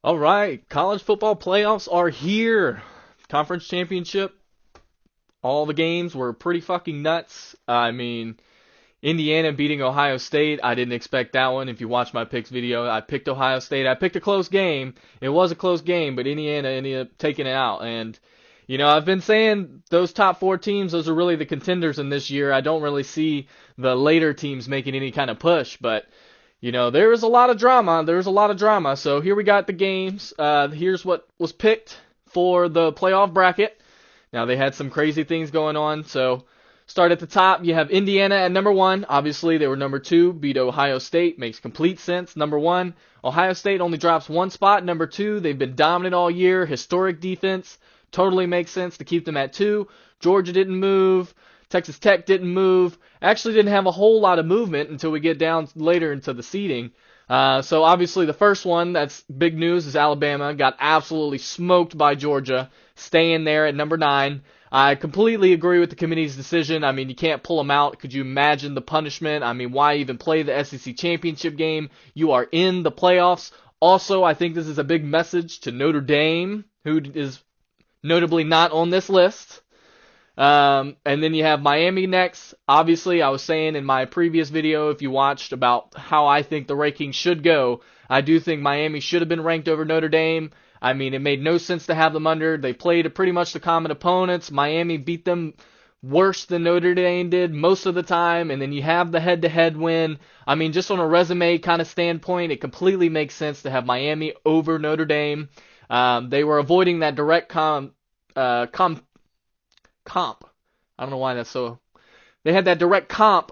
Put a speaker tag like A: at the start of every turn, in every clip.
A: All right, college football playoffs are here. Conference championship, all the games were pretty fucking nuts. I mean, Indiana beating Ohio State, I didn't expect that one. If you watch my picks video, I picked Ohio State. I picked a close game. It was a close game, but Indiana ended up taking it out. And, I've been saying those top four teams, those are really the contenders in this year. I don't really see the later teams making any kind of push, but there was a lot of drama. There was a lot of drama. So here we got the games. Here's what was picked for the playoff bracket. Now they had some crazy things going on. So start at the top. You have Indiana at number one. Obviously they were number two. Beat Ohio State. Makes complete sense. Number one. Ohio State only drops one spot. Number two. They've been dominant all year. Historic defense. Totally makes sense to keep them at two. Georgia didn't move. Texas Tech didn't move. Actually didn't have a whole lot of movement until we get down later into the seeding. So obviously the first one, that's big news, is Alabama. Got absolutely smoked by Georgia, staying there at number 9. I completely agree with the committee's decision. I mean, you can't pull them out. Could you imagine the punishment? I mean, why even play the SEC championship game? You are in the playoffs. Also, I think this is a big message to Notre Dame, who is notably not on this list. And then you have Miami next. Obviously, I was saying in my previous video, if you watched, about how I think the rankings should go, I do think Miami should have been ranked over Notre Dame. I mean, it made no sense to have them under. They played pretty much the common opponents. Miami beat them worse than Notre Dame did most of the time, and then you have the head-to-head win. I mean, just on a resume kind of standpoint, it completely makes sense to have Miami over Notre Dame. They were avoiding that direct comp. I don't know why that's so. They had that direct comp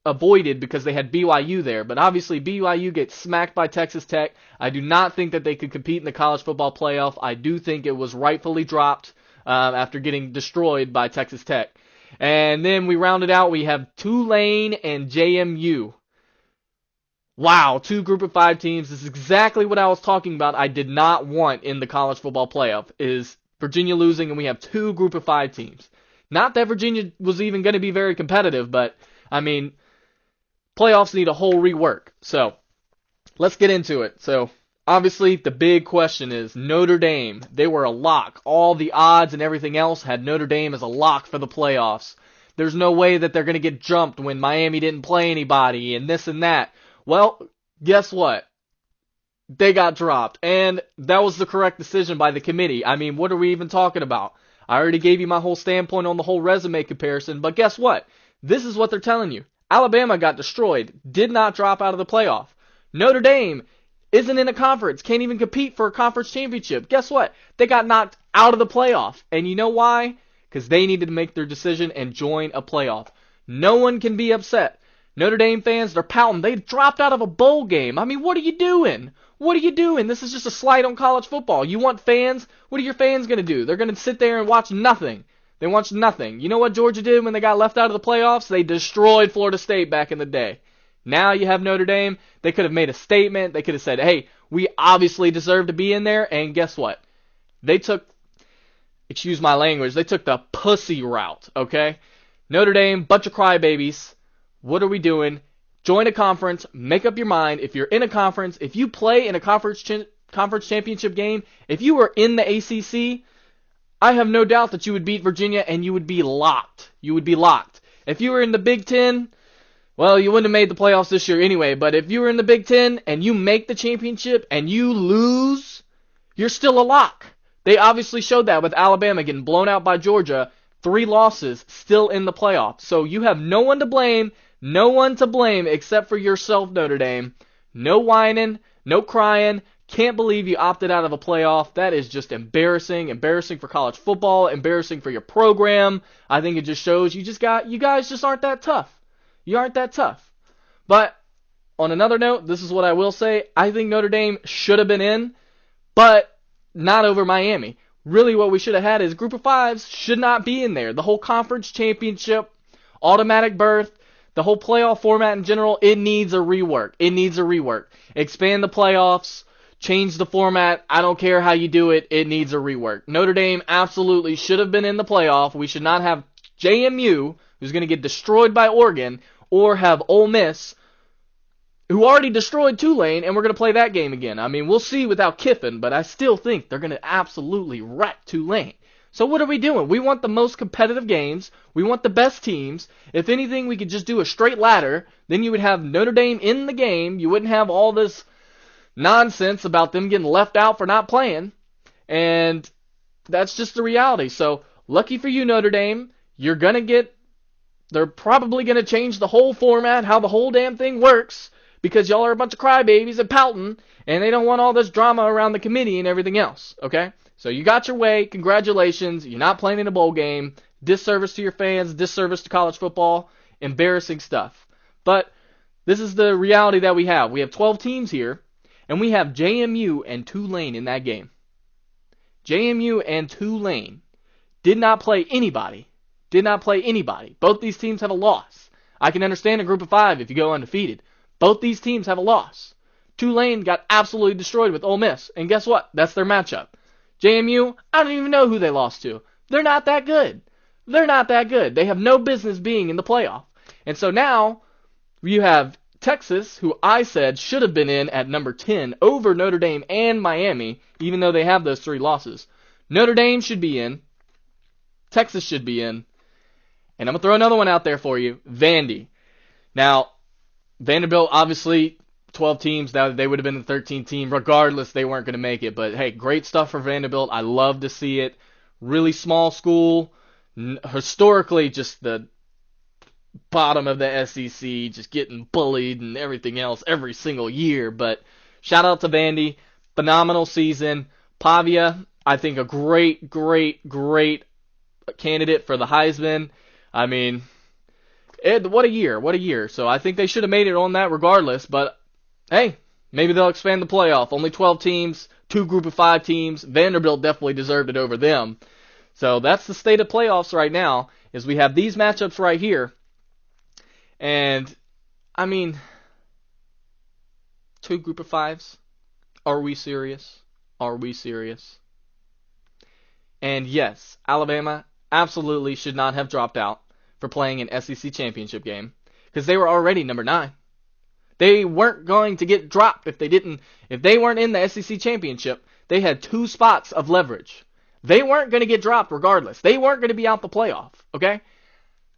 A: avoided because they had BYU there, but obviously BYU gets smacked by Texas Tech. I do not think that they could compete in the college football playoff. I do think it was rightfully dropped after getting destroyed by Texas Tech. And then we rounded out. We have Tulane and JMU. Wow, two group of 5 teams. This is exactly what I was talking about. I did not want in the college football playoff is Virginia losing, and we have 2 group of 5 teams. Not that Virginia was even going to be very competitive, but, I mean, playoffs need a whole rework. So, let's get into it. So, obviously, the big question is Notre Dame. They were a lock. All the odds and everything else had Notre Dame as a lock for the playoffs. There's no way that they're going to get jumped when Miami didn't play anybody and this and that. Well, guess what? They got dropped, and that was the correct decision by the committee. I mean, what are we even talking about? I already gave you my whole standpoint on the whole resume comparison, but guess what? This is what they're telling you. Alabama got destroyed, did not drop out of the playoff. Notre Dame isn't in a conference, can't even compete for a conference championship. Guess what? They got knocked out of the playoff, and you know why? Because they needed to make their decision and join a playoff. No one can be upset. Notre Dame fans, they're pouting. They dropped out of a bowl game. I mean, what are you doing? What are you doing? This is just a slight on college football. You want fans? What are your fans going to do? They're going to sit there and watch nothing. They watch nothing. You know what Georgia did when they got left out of the playoffs? They destroyed Florida State back in the day. Now you have Notre Dame. They could have made a statement. They could have said, hey, we obviously deserve to be in there. And guess what? They took, excuse my language, they took the pussy route, okay? Notre Dame, bunch of crybabies. What are we doing? Join a conference, make up your mind. If you're in a conference, if you play in a conference championship game, if you were in the ACC, I have no doubt that you would beat Virginia and you would be locked. You would be locked. If you were in the Big Ten, well, you wouldn't have made the playoffs this year anyway, but if you were in the Big Ten and you make the championship and you lose, you're still a lock. They obviously showed that with Alabama getting blown out by Georgia, 3 losses, still in the playoffs. So you have no one to blame. No one to blame except for yourself, Notre Dame. No whining, no crying. Can't believe you opted out of a playoff. That is just embarrassing. Embarrassing for college football. Embarrassing for your program. I think it just shows you guys just aren't that tough. You aren't that tough. But on another note, this is what I will say. I think Notre Dame should have been in, but not over Miami. Really what we should have had is group of 5s should not be in there. The whole conference championship, automatic berth, the whole playoff format in general, it needs a rework. It needs a rework. Expand the playoffs. Change the format. I don't care how you do it. It needs a rework. Notre Dame absolutely should have been in the playoff. We should not have JMU, who's going to get destroyed by Oregon, or have Ole Miss, who already destroyed Tulane, and we're going to play that game again. I mean, we'll see without Kiffin, but I still think they're going to absolutely wreck Tulane. So what are we doing? We want the most competitive games. We want the best teams. If anything, we could just do a straight ladder. Then you would have Notre Dame in the game. You wouldn't have all this nonsense about them getting left out for not playing. And that's just the reality. So lucky for you, Notre Dame. They're probably going to change the whole format, how the whole damn thing works, because y'all are a bunch of crybabies and pouting, and they don't want all this drama around the committee and everything else, okay? So you got your way. Congratulations. You're not playing in a bowl game. Disservice to your fans. Disservice to college football. Embarrassing stuff. But this is the reality that we have. We have 12 teams here, and we have JMU and Tulane in that game. JMU and Tulane did not play anybody. Did not play anybody. Both these teams have a loss. I can understand a group of 5 if you go undefeated. Both these teams have a loss. Tulane got absolutely destroyed with Ole Miss, and guess what? That's their matchup. JMU, I don't even know who they lost to. They're not that good. They're not that good. They have no business being in the playoff. And so now you have Texas, who I said should have been in at number 10 over Notre Dame and Miami, even though they have those 3 losses. Notre Dame should be in. Texas should be in. And I'm going to throw another one out there for you. Vandy. Now, Vanderbilt, obviously, 12 teams, now they would have been the 13th team. Regardless, they weren't going to make it. But, hey, great stuff for Vanderbilt. I love to see it. Really small school. Historically, just the bottom of the SEC, just getting bullied and everything else every single year. But shout out to Vandy. Phenomenal season. Pavia, I think a great candidate for the Heisman. I mean, what a year. So I think they should have made it on that regardless. But, hey, maybe they'll expand the playoff. Only 12 teams, 2 group of 5 teams. Vanderbilt definitely deserved it over them. So that's the state of playoffs right now, is we have these matchups right here. And, I mean, 2 group of 5s. Are we serious? Are we serious? And yes, Alabama absolutely should not have dropped out for playing an SEC championship game, because they were already number 9. They weren't going to get dropped if they weren't in the SEC championship. They had 2 spots of leverage. They weren't going to get dropped regardless. They weren't going to be out the playoff, okay?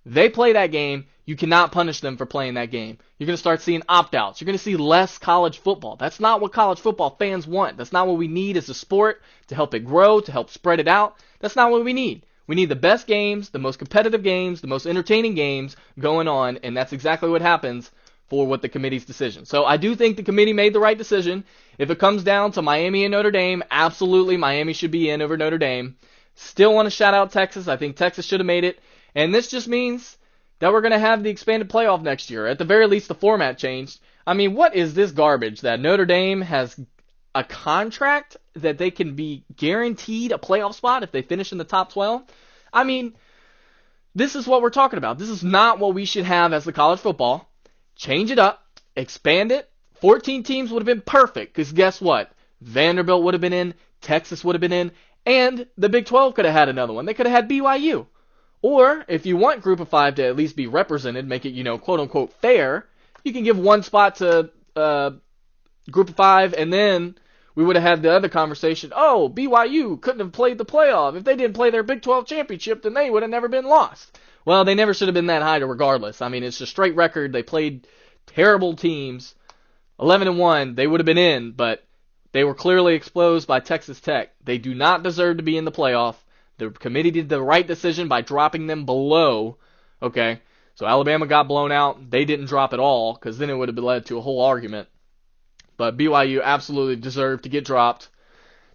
A: They play that game. You cannot punish them for playing that game. You're going to start seeing opt-outs. You're going to see less college football. That's not what college football fans want. That's not what we need as a sport to help it grow, to help spread it out. That's not what we need. We need the best games, the most competitive games, the most entertaining games going on, and that's exactly what happens for what the committee's decision. So I do think the committee made the right decision. If it comes down to Miami and Notre Dame, absolutely Miami should be in over Notre Dame. Still want to shout out Texas. I think Texas should have made it. And this just means that we're going to have the expanded playoff next year. At the very least, the format changed. I mean, what is this garbage that Notre Dame has a contract that they can be guaranteed a playoff spot if they finish in the top 12? I mean, this is what we're talking about. This is not what we should have as the college football. Change it up. Expand it. 14 teams would have been perfect, because guess what? Vanderbilt would have been in. Texas would have been in. And the Big 12 could have had another one. They could have had BYU. Or, if you want Group of 5 to at least be represented, make it, quote-unquote fair, you can give one spot to Group of 5, and then we would have had the other conversation, oh, BYU couldn't have played the playoff. If they didn't play their Big 12 championship, then they would have never been lost. Well, they never should have been that high regardless. I mean, it's a straight record. They played terrible teams. 11-1, they would have been in, but they were clearly exposed by Texas Tech. They do not deserve to be in the playoff. The committee did the right decision by dropping them below. Okay, so Alabama got blown out. They didn't drop at all, because then it would have led to a whole argument. But BYU absolutely deserved to get dropped.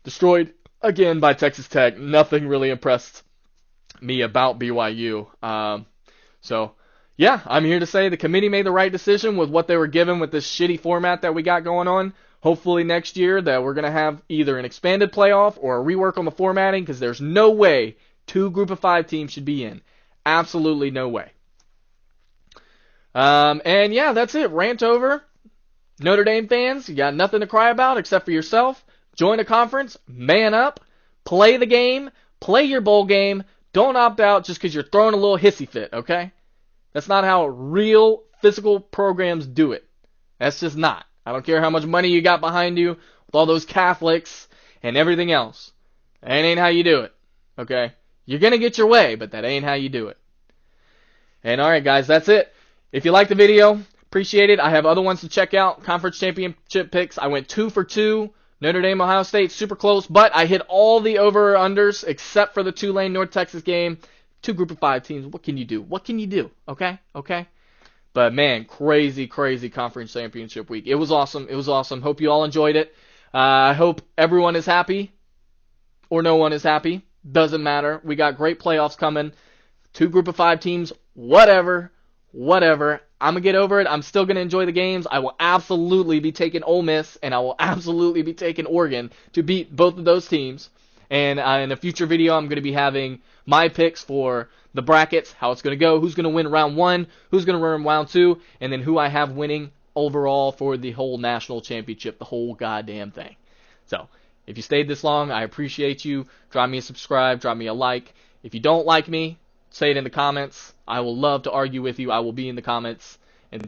A: Destroyed again by Texas Tech. Nothing really impressed me about BYU. So, yeah, I'm here to say the committee made the right decision with what they were given with this shitty format that we got going on. Hopefully next year that we're going to have either an expanded playoff or a rework on the formatting, because there's no way 2 group of 5 teams should be in. Absolutely no way. And yeah, that's it. Rant over. Notre Dame fans, you got nothing to cry about except for yourself. Join a conference. Man up. Play the game. Play your bowl game. Don't opt out just because you're throwing a little hissy fit, okay? That's not how real physical programs do it. That's just not. I don't care how much money you got behind you with all those Catholics and everything else. That ain't how you do it. Okay? You're going to get your way, but that ain't how you do it. And alright guys, that's it. If you liked the video, appreciate it. I have other ones to check out. Conference championship picks. I went 2 for 2. Notre Dame, Ohio State, super close. But I hit all the over-unders except for the Tulane, North Texas game. 2 group of 5 teams. What can you do? What can you do? Okay? Okay? But man, crazy, crazy conference championship week. It was awesome. It was awesome. Hope you all enjoyed it. I hope everyone is happy or no one is happy. Doesn't matter. We got great playoffs coming. 2 group of 5 teams. Whatever. I'm going to get over it. I'm still going to enjoy the games. I will absolutely be taking Ole Miss, and I will absolutely be taking Oregon to beat both of those teams. And in a future video, I'm going to be having my picks for the brackets, how it's going to go, who's going to win round 1, who's going to win round 2, and then who I have winning overall for the whole national championship, the whole goddamn thing. So, if you stayed this long, I appreciate you. Drop me a subscribe, drop me a like. If you don't like me, say it in the comments. I will love to argue with you. I will be in the comments. And